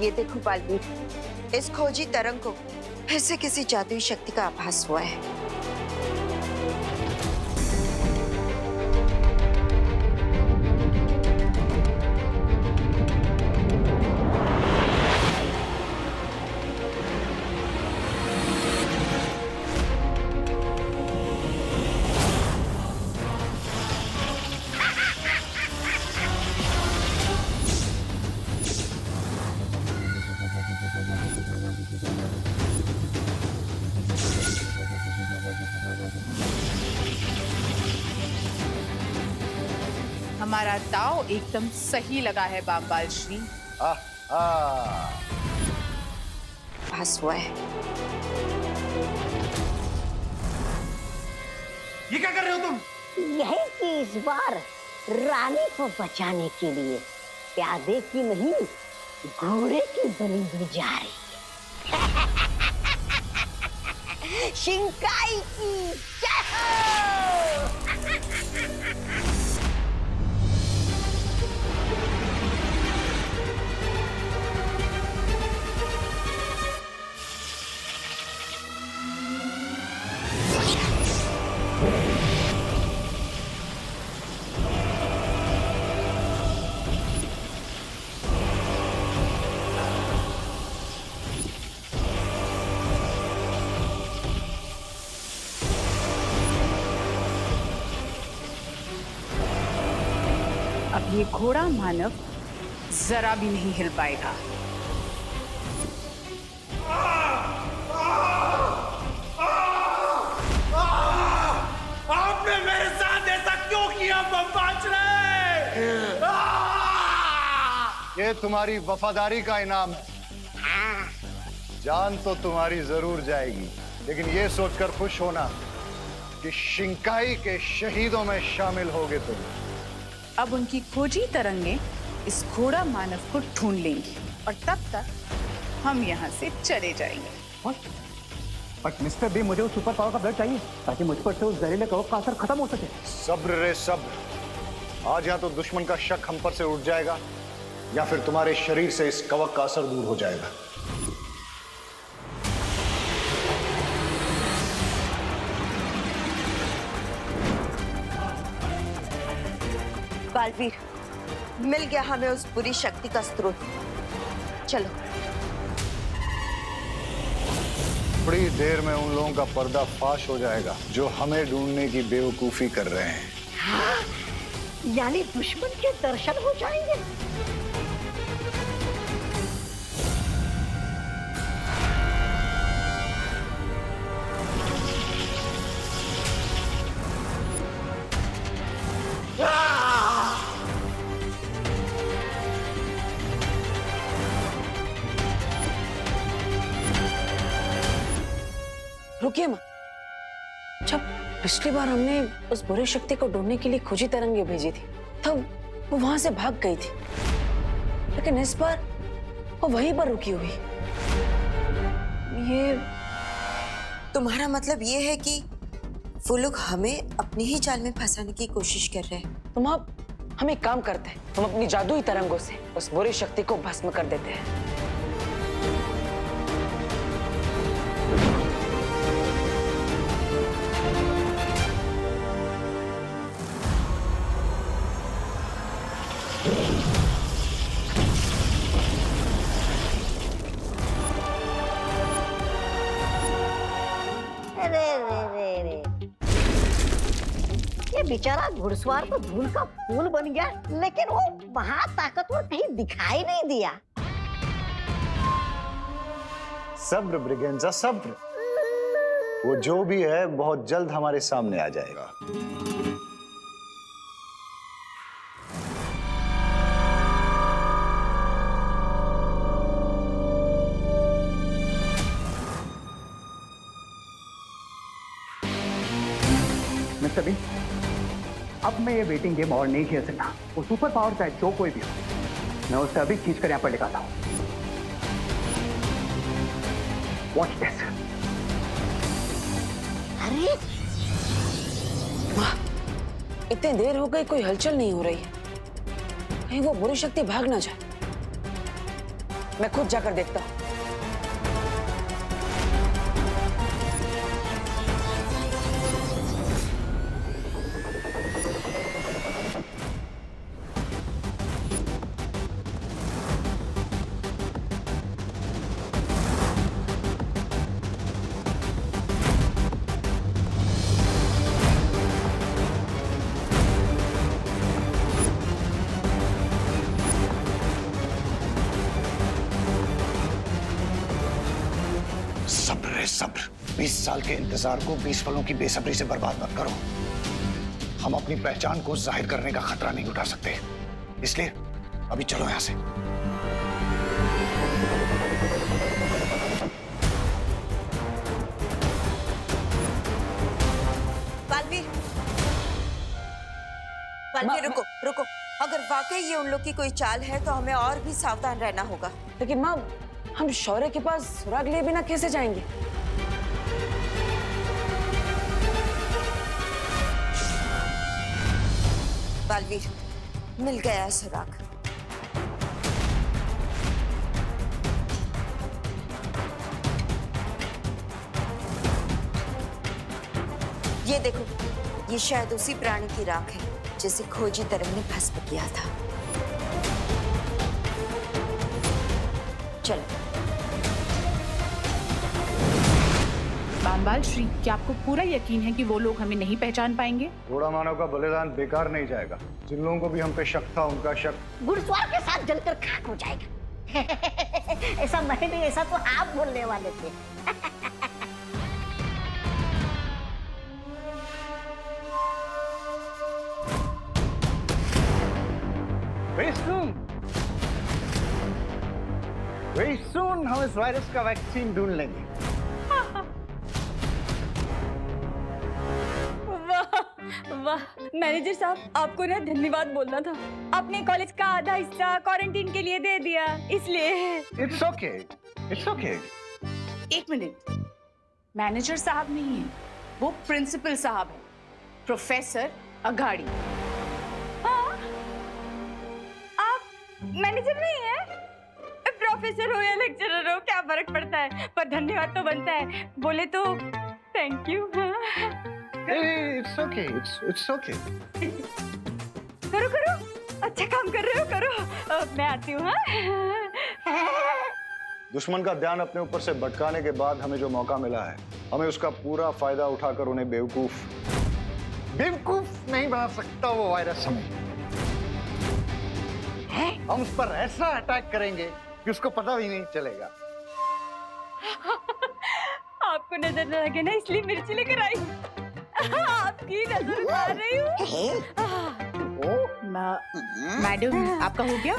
ये देखो बालवीर, इस खोजी तरंग को फिर से किसी जादुई शक्ति का आभास हुआ है। हमारा दाव एकदम सही लगा है बामबाल श्री। आभास हुआ है। ये क्या कर रहे हो तुम? यही कि इस बार रानी को बचाने के लिए प्यादे की नहीं घोड़े की बलि दी जा रही है। शिंकाई की जय हो। अब ये घोड़ा मानव जरा भी नहीं हिल पाएगा। आपने मेरे साथ ऐसा क्यों किया बमबाचरे? ये तुम्हारी वफादारी का इनाम है। जान तो तुम्हारी जरूर जाएगी, लेकिन ये सोचकर खुश होना कि शिंकाई के शहीदों में शामिल होगे तुम। अब उनकी खोजी तरंगे इस घोड़ा मानव को ढूंढ लेंगी और तब तक हम यहाँ से चले जाएंगे। बट मिस्टर बी, मुझे उस सुपर पावर का ब्लड चाहिए ताकि मुझ पर से उस जहरीले कवक का असर खत्म हो सके। सब्र रे सब्र। आज या तो दुश्मन का शक हम पर से उठ जाएगा या फिर तुम्हारे शरीर से इस कवक का असर दूर हो जाएगा। बालवीर, मिल गया हमें उस बुरी शक्ति का स्रोत। चलो। थोड़ी देर में उन लोगों का पर्दा फाश हो जाएगा जो हमें ढूंढने की बेवकूफी कर रहे हैं। हाँ, यानी दुश्मन के दर्शन हो जाएंगे। रुकिए माँ, जब पिछली बार हमने उस बुरी शक्ति को ढूंढने के लिए खोजी तरंगे भेजी थी तब वो वहां से भाग गई थी, लेकिन इस बार वो वहीं पर रुकी हुई। ये तुम्हारा मतलब ये है कि वो लोग हमें अपनी ही जाल में फंसाने की कोशिश कर रहे हैं? तुम अब हम एक काम करते हैं, हम अपनी जादुई तरंगों से उस बुरी शक्ति को भस्म कर देते हैं। ये बेचारा घुड़सवार तो धूल का फूल बन गया, लेकिन वो महाताकतवर कहीं दिखाई नहीं दिया। सब्र ब्रिगेंजा, सब्र। वो जो भी है बहुत जल्द हमारे सामने आ जाएगा। मिस्टर बी, अब मैं ये वेटिंग गेम और नहीं खेल सकता। वो सुपर पावर चाहे जो कोई भी हो, मैं उसे अभी खींच कर यहाँ पर लेकर आता हूँ। Watch this. अरे वाह, इतनी देर हो गई, कोई हलचल नहीं हो रही है। कहीं वो बुरी शक्ति भाग ना जाए। मैं खुद जाकर देखता हूँ। सब्र है सब्र। 20 साल के इंतजार को 20 पलों की बेसब्री से बर्बाद मत करो। हम अपनी पहचान को जाहिर करने का खतरा नहीं उठा सकते, इसलिए अभी चलो यहां से। बालवीर, बालवीर रुको रुको। अगर वाकई ये उन लोग की कोई चाल है तो हमें और भी सावधान रहना होगा। लेकिन माँ, हम शौर्य के पास सुराग लिए बिना कैसे जाएंगे? बालवीर, मिल गया है सुराग। ये देखो, ये शायद उसी प्राणी की राख है जिसे खोजी तरंग ने भस्म किया था। चलो। बामबाल श्री, क्या आपको पूरा यकीन है कि वो लोग हमें नहीं पहचान पाएंगे? थोड़ा मानव का बलिदान बेकार नहीं जाएगा। जिन लोगों को भी हम पे शक था, उनका शक घुड़सवार के साथ जलकर खाक हो जाएगा। ऐसा मैं नहीं, ऐसा तो आप बोलने वाले थे। Very soon हम इस वायरस का वैक्सीन ढूंढ लेंगे। वाह मैनेजर साहब, आपको ना धन्यवाद बोलना था। आपने कॉलेज का आधा हिस्सा क्वारंटीन के लिए दे दिया, इसलिए। It's okay, it's okay। एक मिनट, मैनेजर साहब नहीं है, वो प्रिंसिपल साहब है, प्रोफेसर अघाड़ी। हाँ? आप मैनेजर नहीं है? प्रोफेसर हो या लेक्चरर हो, क्या फर्क पड़ता है? पर धन्यवाद तो बनता है। बोले तो thank you. It's okay, it's okay। करो करो, अच्छा काम कर रहे हो, करो। मैं आती हूँ। दुश्मन का ध्यान अपने ऊपर से भटकाने के बाद हमें जो मौका मिला है, हमें उसका पूरा फायदा उठाकर उन्हें बेवकूफ नहीं बना सकता वो वायरस हमें। हम उस पर ऐसा अटैक करेंगे कि उसको पता भी नहीं चलेगा। आपको नजर न लगे ना, इसलिए मिर्ची लेकर आई। आपकी नजर खा रही हूँ। मैडम, आपका हो गया?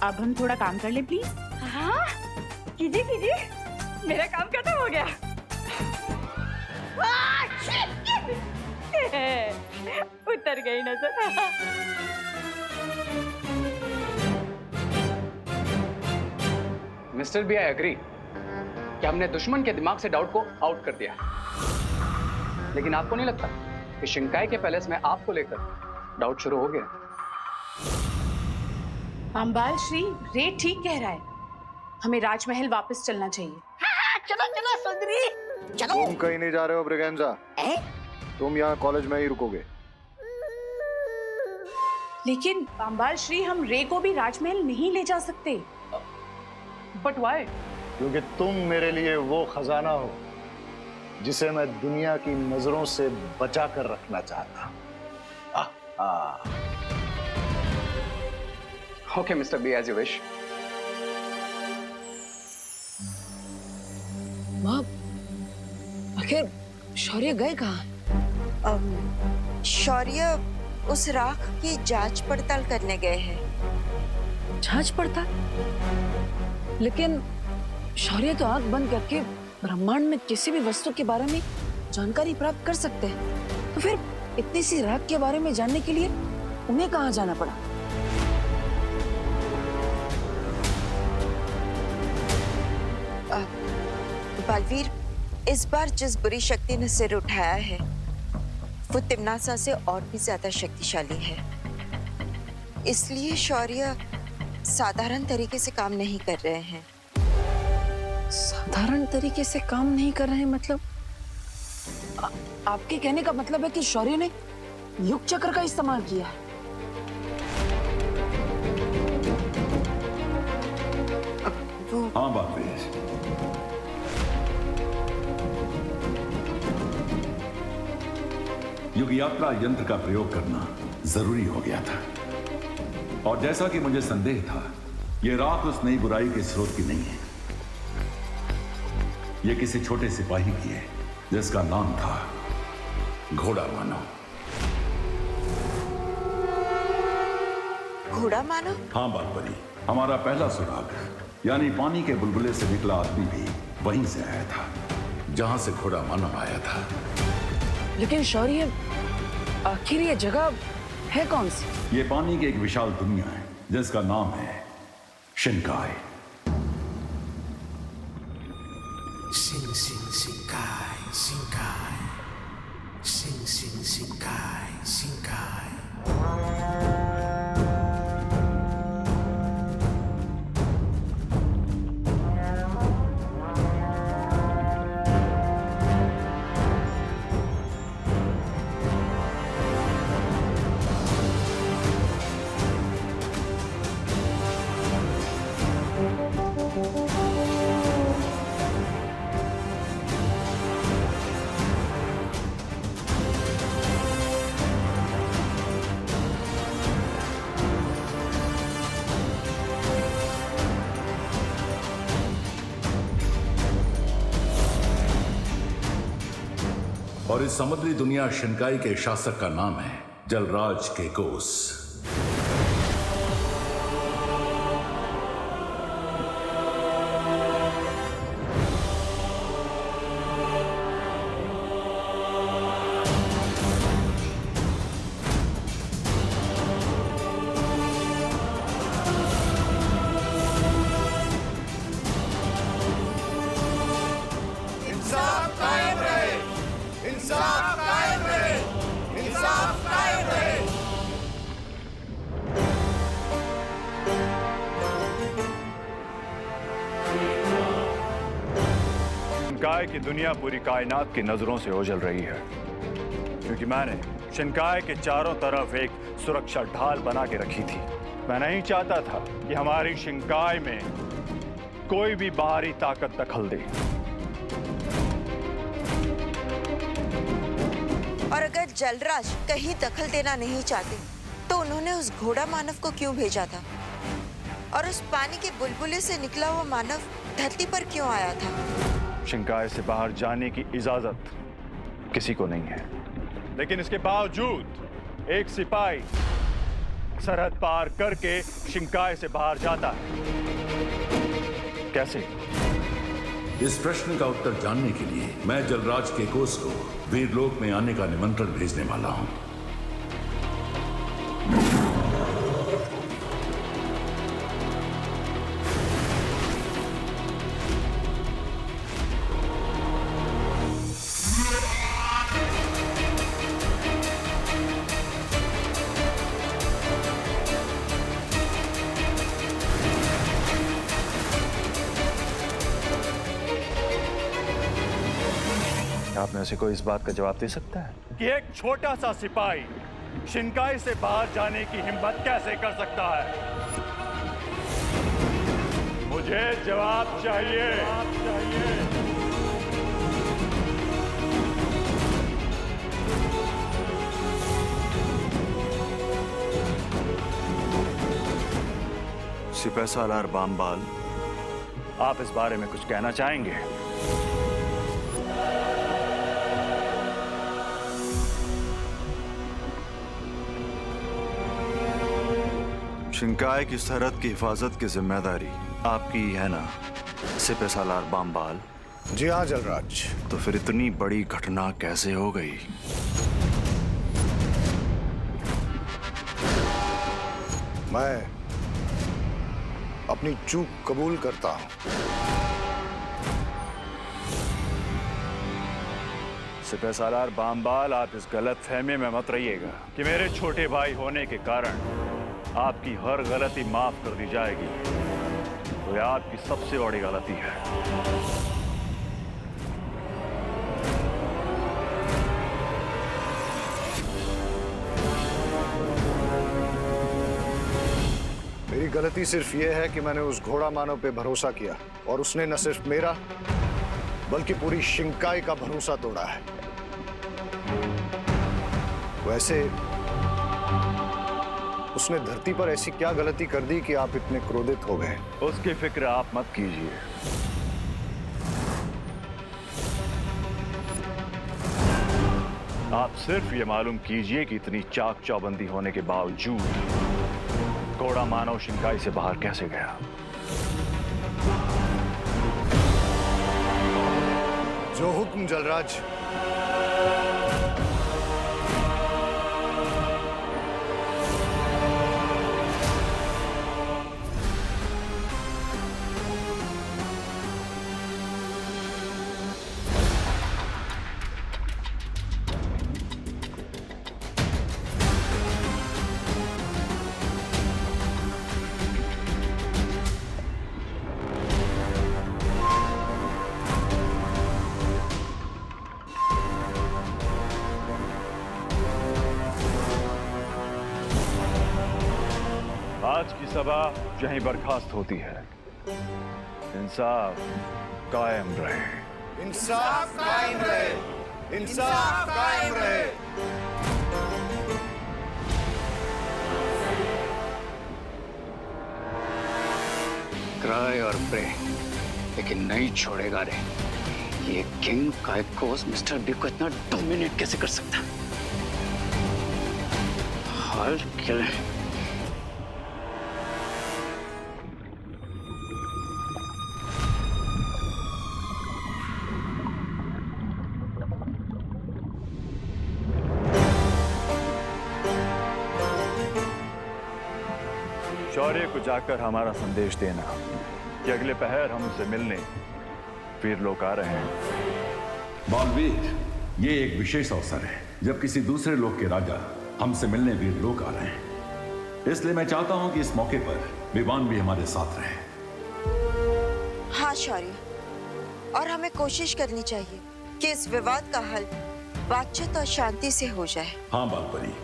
अब हम थोड़ा काम कर ले प्लीज। हाँ, कीजिए कीजिए, मेरा काम खत्म हो गया। उतर गई नजर। मिस्टर बी, आई एग्री कि हमने दुश्मन के दिमाग से डाउट को आउट कर दिया, लेकिन आपको नहीं लगता कि शिंकाई के पैलेस में आपको लेकर डाउट शुरू हो गया? बामबाल श्री, रे ठीक कह रहा है, हमें राजमहल वापस चलना चाहिए। चलो चलो सुंदरी, चलो। तुम कहीं नहीं जा रहे हो ब्रिगेंजा, तुम यहाँ कॉलेज में ही रुकोगे। लेकिन बामबाल श्री, हम रे को भी राजमहल नहीं ले जा सकते। But why? क्योंकि तुम मेरे लिए वो खजाना हो जिसे मैं दुनिया की नजरों से बचा कर रखना चाहता। Okay mister B, as you wish. माँ, आखिर शौर्य गए कहाँ? शौर्य उस राख की जांच पड़ताल करने गए हैं। जांच पड़ताल? लेकिन शौर्य तो आंख बंद करके ब्रह्मांड में किसी भी वस्तु के बारे में जानकारी प्राप्त कर सकते हैं, तो फिर इतनी सी राख के बारे में जानने के लिए उन्हें कहाँ जाना पड़ा? बालवीर, इस बार जिस बुरी शक्ति ने सिर उठाया है वो तिम्नासा से और भी ज्यादा शक्तिशाली है। इसलिए शौर्य साधारण तरीके से काम नहीं कर रहे हैं। साधारण तरीके से काम नहीं कर रहे हैं मतलब? आपके कहने का मतलब है कि शौर्य ने युग चक्र का इस्तेमाल किया है? हाँ बापेश, युग यात्रा यंत्र का प्रयोग करना जरूरी हो गया था। और जैसा कि मुझे संदेह था, यह रात उस नई बुराई के स्रोत की नहीं है। यह किसी छोटे सिपाही की है जिसका नाम था घोड़ा मानव। घोड़ा मानो? हाँ बात बनी, हमारा पहला सुराग यानी पानी के बुलबुले से निकला आदमी भी वहीं से आया था जहां से घोड़ा मानव आया था। लेकिन शौर्य, आखिर ये जगह है कौन सी? ये पानी की एक विशाल दुनिया है जिसका नाम है शिनकाई। Sing sing Shinkai, Shinkai. Sing sing Shinkai, Shinkai. और इस समुद्री दुनिया शिनकाई के शासक का नाम है जलराज केकोस। शिनकाई की दुनिया पूरी कायनात की नजरों से ओझल रही है, क्योंकि मैंने शिनकाई के चारों तरफ एक सुरक्षा ढाल बना के रखी थी। मैं नहीं चाहता था कि हमारी शिनकाई में कोई भी बाहरी ताकत दखल दे। और अगर जलराज कहीं दखल देना नहीं चाहते तो उन्होंने उस घोड़ा मानव को क्यों भेजा था? और उस पानी के बुलबुले से निकला हुआ मानव धरती पर क्यों आया था? शिनकाई से बाहर जाने की इजाजत किसी को नहीं है, लेकिन इसके बावजूद एक सिपाही सरहद पार करके शिनकाई से बाहर जाता है। कैसे? इस प्रश्न का उत्तर जानने के लिए मैं जलराज केकोस को वीरलोक में आने का निमंत्रण भेजने वाला हूं। आप में से कोई इस बात का जवाब दे सकता है कि एक छोटा सा सिपाही शिनकाई से बाहर जाने की हिम्मत कैसे कर सकता है? मुझे जवाब चाहिए। सिपाही सालार बामबाल, आप इस बारे में कुछ कहना चाहेंगे? शिनकाई की सरहद की हिफाजत की जिम्मेदारी आपकी है ना सिपाही सालार बामबाल? जी हाँ जलराज। तो फिर इतनी बड़ी घटना कैसे हो गई? मैं अपनी चूक कबूल करता हूं। सिपाही सालार बामबाल, आप इस गलत फहमी में मत रहिएगा कि मेरे छोटे भाई होने के कारण आपकी हर गलती माफ कर दी जाएगी, तो यह आपकी सबसे बड़ी गलती है। मेरी गलती सिर्फ यह है कि मैंने उस घोड़ा मानव पे भरोसा किया और उसने न सिर्फ मेरा बल्कि पूरी शिंकाई का भरोसा तोड़ा है। वैसे उसने धरती पर ऐसी क्या गलती कर दी कि आप इतने क्रोधित हो गए? उसकी फिक्र आप मत कीजिए। आप सिर्फ ये मालूम कीजिए कि इतनी चाक चौबंदी होने के बावजूद घोड़ा मानव शिंकाई से बाहर कैसे गया। जो हुक्म जलराज। आज की सभा यहीं बर्खास्त होती है। इंसाफ कायम रहे। इंसाफ कायम रहे। इंसाफ कायम रहे। क्राई और प्रे, लेकिन नहीं छोड़ेगा रे। ये किंग काइकोस मिस्टर बी को इतना डोमिनेट कैसे कर सकता? हाल किल। शौर्य को जाकर हमारा संदेश देना कि अगले पहर हम उसे मिलने वीर लोग आ रहे हैं। बालवीर, ये एक विशेष अवसर है जब किसी दूसरे लोक के राजा हमसे मिलने वीर लोग आ रहे हैं। इसलिए मैं चाहता हूं कि इस मौके पर विवान भी हमारे साथ रहे। हाँ शौर्य, और हमें कोशिश करनी चाहिए कि इस विवाद का हल बातचीत और शांति से हो जाए। हाँ बालपरी,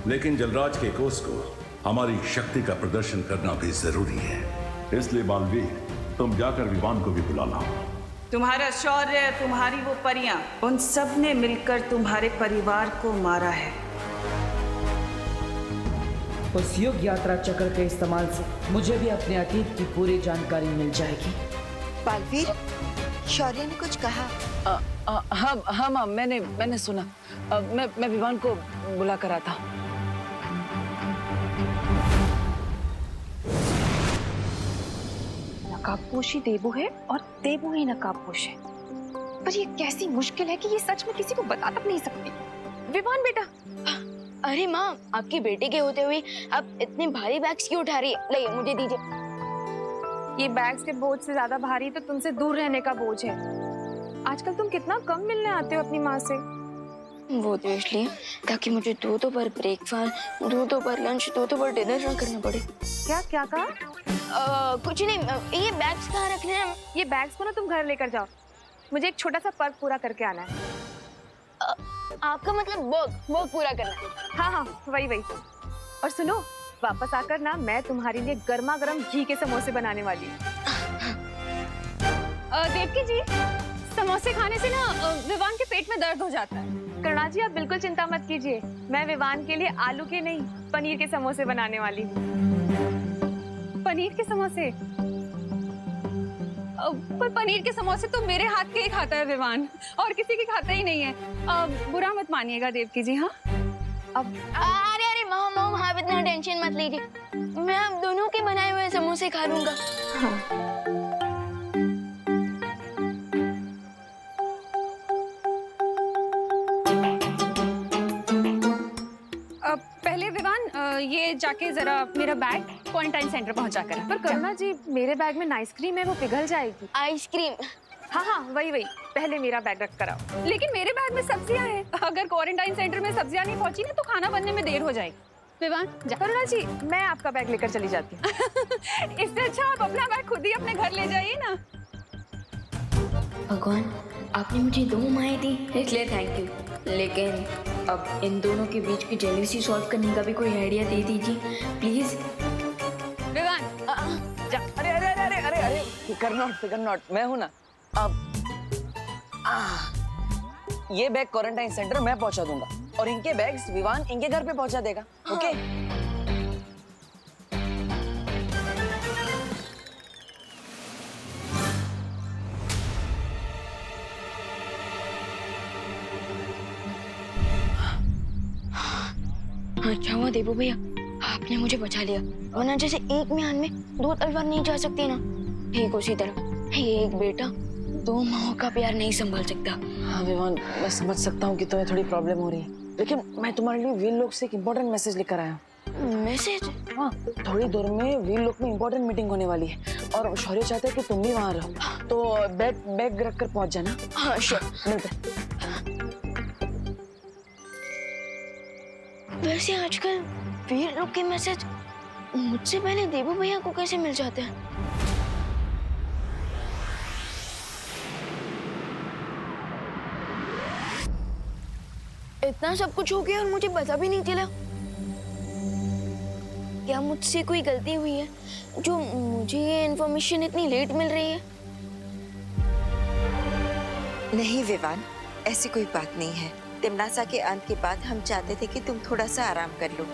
लेकिन जलराज के कोस को हमारी शक्ति का प्रदर्शन करना भी जरूरी है। इसलिए बालवीर, तुम जाकर विवान को भी बुला लाओ। तुम्हारा शौर्य, तुम्हारी वो परियां, उन सब ने मिलकर तुम्हारे परिवार को मारा है। उस युग यात्रा चक्र के इस्तेमाल से मुझे भी अपने अतीत की पूरी जानकारी मिल जाएगी। बालवीर, शौर्य ने कुछ कहा? हाँ माँ, मैंने सुना। मैं विवान को बुला कर आता। नकाबपोशी देबू है और देबू ही नकाबपोश है, पर ये कैसी मुश्किल है कि ये सच में किसी को बता तक नहीं सकती। विवान बेटा। अरे माँ, आपकी बेटे के होते हुए आप इतने भारी बैग्स क्यों उठा रही है? लाइए मुझे दीजिए। ये बैग्स के बोझ से ज्यादा भारी तो तुमसे दूर रहने का बोझ है। आजकल तुम कितना कम मिलने आते हो अपनी माँ से। वो तो इसलिए ताकि मुझे दो बार ब्रेकफास्ट, दो बार लंच, दो बार डिनर ना करना पड़े। क्या कहा? कुछ नहीं। ये बैग्स कहाँ रखने हैं? ये बैग्स को ना तुम घर लेकर जाओ, मुझे एक छोटा सा पर्क पूरा करके आना है। आपका मतलब वर्क पूरा करना है? हाँ, वही। और सुनो, वापस आकर ना मैं तुम्हारे लिए गर्मा गर्म घी के समोसे बनाने वाली हूँ। देवकी जी, समोसे खाने से ना विवान के पेट में दर्द हो जाता है। करुणा जी, आप बिल्कुल चिंता मत कीजिए, मैं विवान के लिए आलू के नहीं पनीर के समोसे बनाने वाली हूँ। पनीर के समोसे? पर पनीर के समोसे तो मेरे हाथ के ही खाता है विवान, और किसी के खाता ही नहीं है। बुरा मत मानिएगा देवकी जी। हाँ, अब अरे माँ, आप इतना टेंशन मत लीजिए, मैं आप दोनों के बनाए हुए समोसे खा लूंगा। हाँ। पहले विवान, ये जाके जरा मेरा बैग क्वारंटाइन सेंटर पहुंचा कर। पर करुणा जी, मेरे बैग में आइसक्रीम है, वो पिघल जाएगी। आइसक्रीम? हाँ, वही। पहले मेरा बैग रख कर आओ। लेकिन मेरे बैग में सब्जियां हैं, अगर क्वारंटाइन सेंटर में सब्जियां नहीं पहुंची ना तो खाना बनने में देर हो जाएगी। विवान जा। करुणा जी, मैं आपका बैग लेकर चली जाती हूँ। इससे अच्छा आप अपना बैग खुद ही अपने घर ले जाइए ना। भगवान, आपने मुझे 2 माएँ दी इसलिए थैंक यू, लेकिन अब इन दोनों के बीच की जेलसी सॉल्व करने का भी कोई आइडिया दे दीजिए प्लीज। विवान जा। अरे अरे अरे अरे अरे अरे फिकर नॉट, मैं हूं ना। अब ये बैग क्वारंटाइन सेंटर मैं पहुंचा दूंगा और इनके बैग्स विवान इनके घर पे पहुंचा देगा। ओके? अच्छा हुआ देबू भैया, आपने मुझे बचा लिया, वरना जैसे एक म्यान में 2 तलवार नहीं जा सकती ना, ठीक उसी तरह एक बेटा 2 माओं का प्यार नहीं संभाल सकता। हाँ विवान, मैं समझ सकता हूँ कि तुम्हें थोड़ी प्रॉब्लम हो रही है, लेकिन मैं तुम्हारे लिए व्हील लोक से एक इम्पोर्टेंट मैसेज लेकर आया हूँ। मैसेज? हाँ, थोड़ी देर में व्हील लोक में इम्पोर्टेंट मीटिंग होने वाली है और शौर्य चाहते हैं कि तुम भी वहाँ रहो, तो बैग रख कर पहुँच जाना। हाँ श्योर, मिलते। वैसे आजकल वीर लोग के मैसेज मुझसे पहले देबू भैया को कैसे मिल जाते हैं? इतना सब कुछ हो गया और मुझे पता भी नहीं चला। क्या मुझसे कोई गलती हुई है जो मुझे ये इन्फॉर्मेशन इतनी लेट मिल रही है? नहीं विवान, ऐसी कोई बात नहीं है। तिमनासा के अंत के बाद हम चाहते थे कि तुम थोड़ा सा आराम कर लो।